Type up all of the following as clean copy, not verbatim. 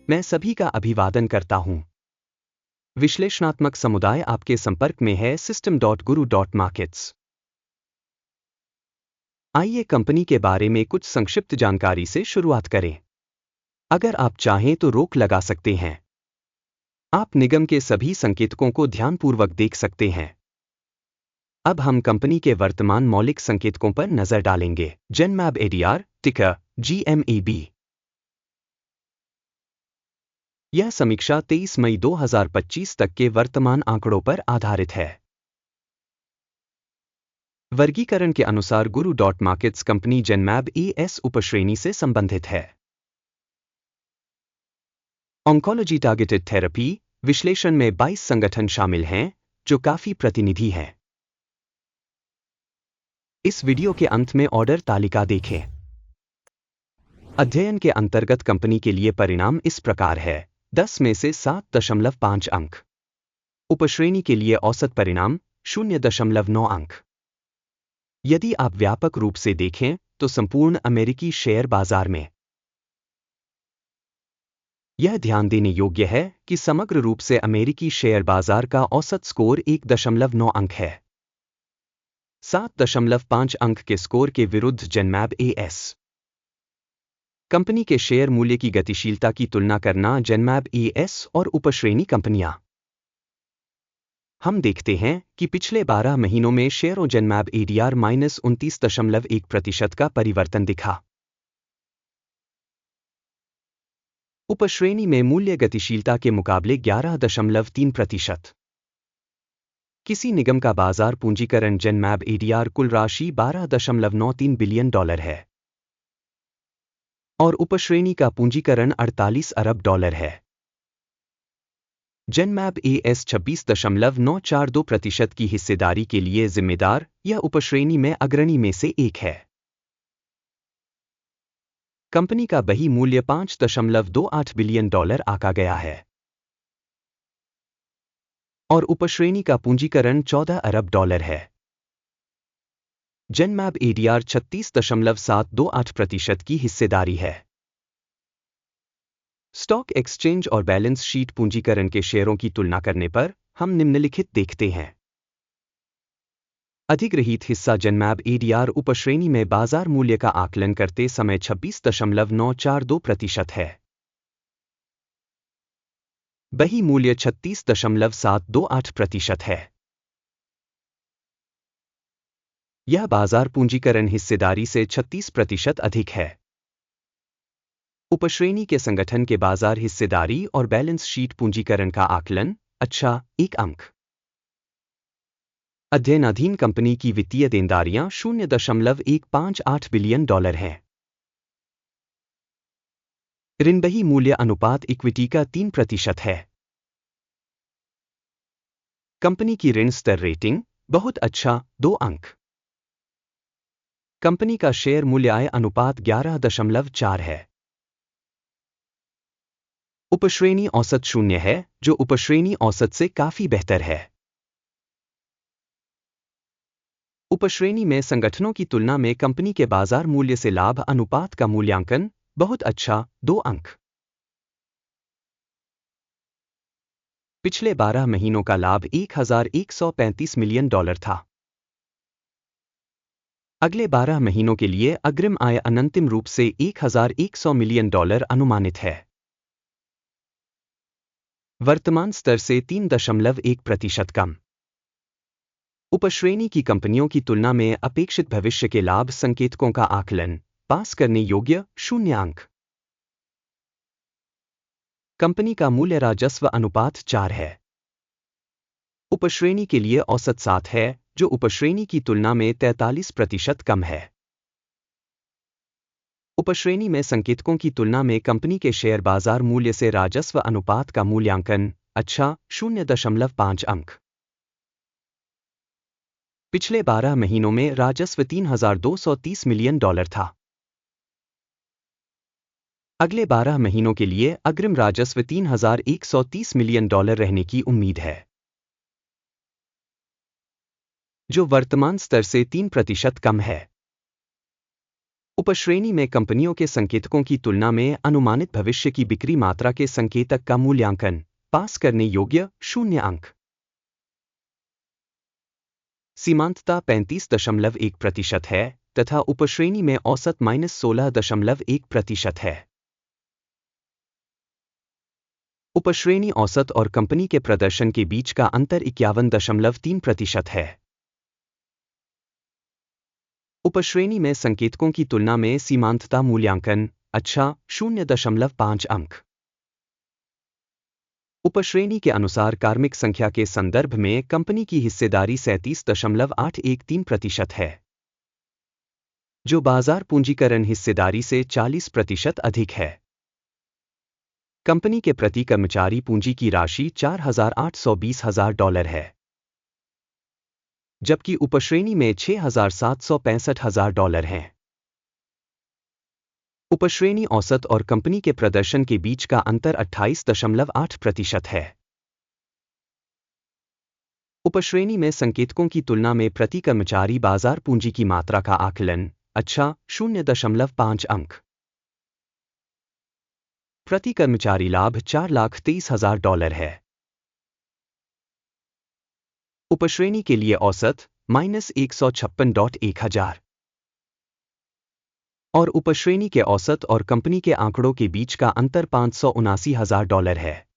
मैं सभी का अभिवादन करता हूं। विश्लेषणात्मक समुदाय आपके संपर्क में है System.Guru.Markets। आइए कंपनी के बारे में कुछ संक्षिप्त जानकारी से शुरुआत करें। अगर आप चाहें तो रोक लगा सकते हैं। आप निगम के सभी संकेतकों को ध्यानपूर्वक देख सकते हैं। अब हम कंपनी के वर्तमान मौलिक संकेतकों पर नजर डालेंगे। Genmab ADR, टिकर GMAB। यह समीक्षा 23 मई 2025 तक के वर्तमान आंकड़ों पर आधारित है। वर्गीकरण के अनुसार Guru.Markets कंपनी Genmab AS उपश्रेणी से संबंधित है। ऑन्कोलॉजी टारगेटेड थेरेपी विश्लेषण में 22 संगठन शामिल हैं, जो काफी प्रतिनिधि हैं। इस वीडियो के अंत में ऑर्डर तालिका देखें। अध्ययन के अंतर्गत कंपनी के लिए परिणाम इस प्रकार है: 10 में से 7.5 अंक। उपश्रेणी के लिए औसत परिणाम 0.9 अंक। यदि आप व्यापक रूप से देखें तो संपूर्ण अमेरिकी शेयर बाजार में यह ध्यान देने योग्य है कि समग्र रूप से अमेरिकी शेयर बाजार का औसत स्कोर 1.9 अंक है। 7.5 अंक के स्कोर के विरुद्ध Genmab AS कंपनी के शेयर मूल्य की गतिशीलता की तुलना करना। Genmab AS और उपश्रेणी कंपनियां। हम देखते हैं कि पिछले 12 महीनों में शेयरों Genmab ADR -29.1% का परिवर्तन दिखा। उपश्रेणी में मूल्य गतिशीलता के मुकाबले 11.3%। किसी निगम का बाजार पूंजीकरण Genmab ADR कुल राशि $12.93 बिलियन है और उपश्रेणी का पूंजीकरण $48 अरब है। Genmab AS 26.942% की हिस्सेदारी के लिए जिम्मेदार, यह उपश्रेणी में अग्रणी में से एक है। कंपनी का बही मूल्य $5.28 बिलियन आका गया है और उपश्रेणी का पूंजीकरण $14 अरब है। Genmab ADR 36.728% की हिस्सेदारी है। स्टॉक एक्सचेंज और बैलेंस शीट पूंजीकरण के शेयरों की तुलना करने पर हम निम्नलिखित देखते हैं। अधिग्रहित हिस्सा Genmab ADR उपश्रेणी में बाजार मूल्य का आकलन करते समय 26.942% है। बही मूल्य 36.728% है। यह बाजार पूंजीकरण हिस्सेदारी से 36% अधिक है। उपश्रेणी के संगठन के बाजार हिस्सेदारी और बैलेंस शीट पूंजीकरण का आकलन, अच्छा, 1 अंक। अध्ययनाधीन कंपनी की वित्तीय देनदारियां $0.158 बिलियन हैं। ऋण बही मूल्य अनुपात इक्विटी का 3% है। कंपनी की ऋण स्तर रेटिंग बहुत अच्छा, 2 अंक। कंपनी का शेयर मूल्य आय अनुपात 11.4 है। उपश्रेणी औसत 0 है, जो उपश्रेणी औसत से काफी बेहतर है। उपश्रेणी में संगठनों की तुलना में कंपनी के बाजार मूल्य से लाभ अनुपात का मूल्यांकन बहुत अच्छा, 2 अंक। पिछले 12 महीनों का लाभ $1,135 मिलियन था। अगले 12 महीनों के लिए अग्रिम आय अनंतिम रूप से $1,100 मिलियन अनुमानित है। वर्तमान स्तर से 3.1% कम। उपश्रेणी की कंपनियों की तुलना में अपेक्षित भविष्य के लाभ संकेतकों का आकलन, पास करने योग्य, 0 अंक। कंपनी का मूल्य राजस्व अनुपात 4 है। उपश्रेणी के लिए औसत 7 है, जो उपश्रेणी की तुलना में 43% कम है। उपश्रेणी में संकेतकों की तुलना में कंपनी के शेयर बाजार मूल्य से राजस्व अनुपात का मूल्यांकन, अच्छा, 0.5 अंक। पिछले 12 महीनों में राजस्व $3,230 मिलियन था। अगले 12 महीनों के लिए अग्रिम राजस्व $3,130 मिलियन रहने की उम्मीद है, जो वर्तमान स्तर से 3% कम है। उपश्रेणी में कंपनियों के संकेतकों की तुलना में अनुमानित भविष्य की बिक्री मात्रा के संकेतक का मूल्यांकन, पास करने योग्य 0 अंक। सीमांतता 35.1% है तथा उपश्रेणी में औसत -16.1% है। उपश्रेणी औसत और कंपनी के प्रदर्शन के बीच का अंतर 51.3% है। उपश्रेणी में संकेतकों की तुलना में सीमांतता मूल्यांकन, अच्छा 0.5 अंक। उपश्रेणी के अनुसार कार्मिक संख्या के संदर्भ में कंपनी की हिस्सेदारी 37.813% है, जो बाजार पूंजीकरण हिस्सेदारी से 40% अधिक है। कंपनी के प्रति कर्मचारी पूंजी की राशि $4,820,000 है, जबकि उपश्रेणी में $6,765,000 हैं। उपश्रेणी औसत और कंपनी के प्रदर्शन के बीच का अंतर 28.8% है। उपश्रेणी में संकेतकों की तुलना में प्रति कर्मचारी बाजार पूंजी की मात्रा का आकलन, अच्छा 0.5 अंक। प्रति कर्मचारी लाभ $4,23,000 है। उपश्रेणी के लिए औसत -156.1 और उपश्रेणी के औसत और कंपनी के आंकड़ों के बीच का अंतर $579,000 है।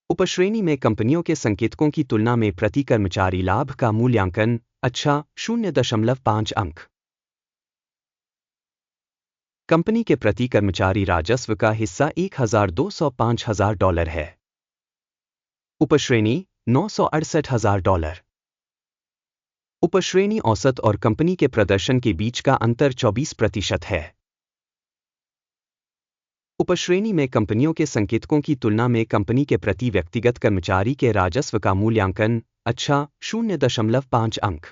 उपश्रेणी में कंपनियों के संकेतकों की तुलना में प्रति कर्मचारी लाभ का मूल्यांकन, अच्छा 0.5 अंक। कंपनी के प्रति कर्मचारी राजस्व का हिस्सा $1,205,000 है। उपश्रेणी $968,000। उपश्रेणी औसत और कंपनी के प्रदर्शन के बीच का अंतर 24% है। उपश्रेणी में कंपनियों के संकेतकों की तुलना में कंपनी के प्रति व्यक्तिगत कर्मचारी के राजस्व का मूल्यांकन, अच्छा 0.5 अंक।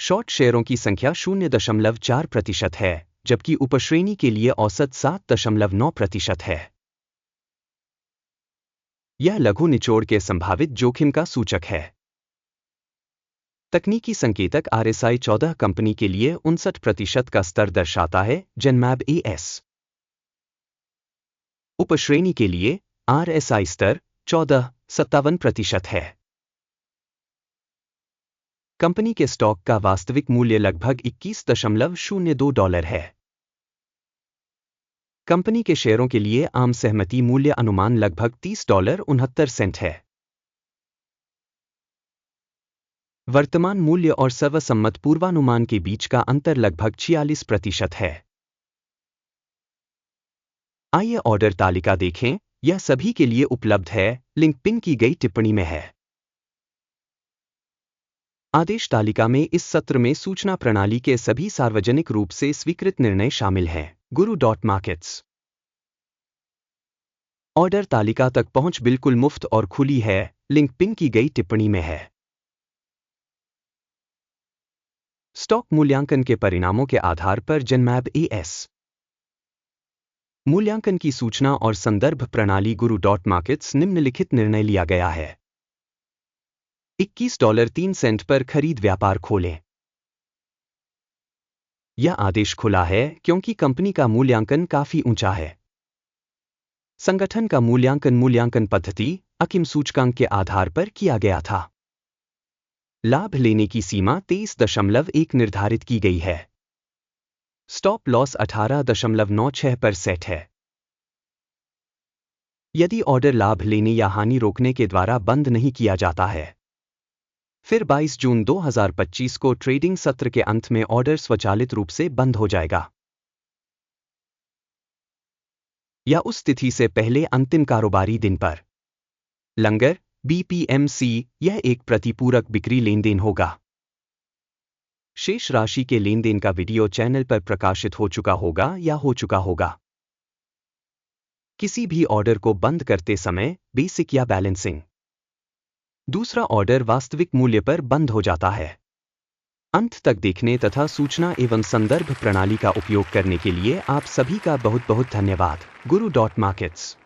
शॉर्ट शेयरों की संख्या 0.4% है, जबकि उपश्रेणी के लिए औसत 7.9% है। यह लघु निचोड़ के संभावित जोखिम का सूचक है। तकनीकी संकेतक RSI 14 कंपनी के लिए 59% का स्तर दर्शाता है, जेनमैब AS। उपश्रेणी के लिए RSI स्तर 57% है। कंपनी के स्टॉक का वास्तविक मूल्य लगभग $21.02 है। कंपनी के शेयरों के लिए आम सहमति मूल्य अनुमान लगभग $30.69 है। वर्तमान मूल्य और सर्वसम्मत पूर्वानुमान के बीच का अंतर लगभग 46% है। आइए ऑर्डर तालिका देखें, यह सभी के लिए उपलब्ध है, लिंक पिन की गई टिप्पणी में है। आदेश तालिका में इस सत्र में सूचना प्रणाली के सभी सार्वजनिक रूप से स्वीकृत निर्णय शामिल हैं। Guru.markets। ऑर्डर तालिका तक पहुंच बिल्कुल मुफ्त और खुली है, लिंक पिन की गई टिप्पणी में है। स्टॉक मूल्यांकन के परिणामों के आधार पर जेनमैब AS मूल्यांकन की सूचना और संदर्भ प्रणाली Guru.markets निम्नलिखित निर्णय लिया गया है। $21.03 पर खरीद व्यापार खोलें। यह आदेश खुला है क्योंकि कंपनी का मूल्यांकन काफी ऊंचा है। संगठन का मूल्यांकन पद्धति अकिम सूचकांक के आधार पर किया गया था। लाभ लेने की सीमा 23.1 निर्धारित की गई है। स्टॉप लॉस 18.96 पर सेट है। यदि ऑर्डर लाभ लेने या हानि रोकने के द्वारा बंद नहीं किया जाता है, फिर 22 जून 2025 को ट्रेडिंग सत्र के अंत में ऑर्डर स्वचालित रूप से बंद हो जाएगा, या उस तिथि से पहले अंतिम कारोबारी दिन पर। लंगर BPMC यह एक प्रतिपूरक बिक्री लेनदेन होगा। शेष राशि के लेनदेन का वीडियो चैनल पर प्रकाशित हो चुका होगा या हो चुका होगा। किसी भी ऑर्डर को बंद करते समय बेसिक या बैलेंसिंग दूसरा ऑर्डर वास्तविक मूल्य पर बंद हो जाता है। अंत तक देखने तथा सूचना एवं संदर्भ प्रणाली का उपयोग करने के लिए आप सभी का बहुत बहुत धन्यवाद। Guru.markets।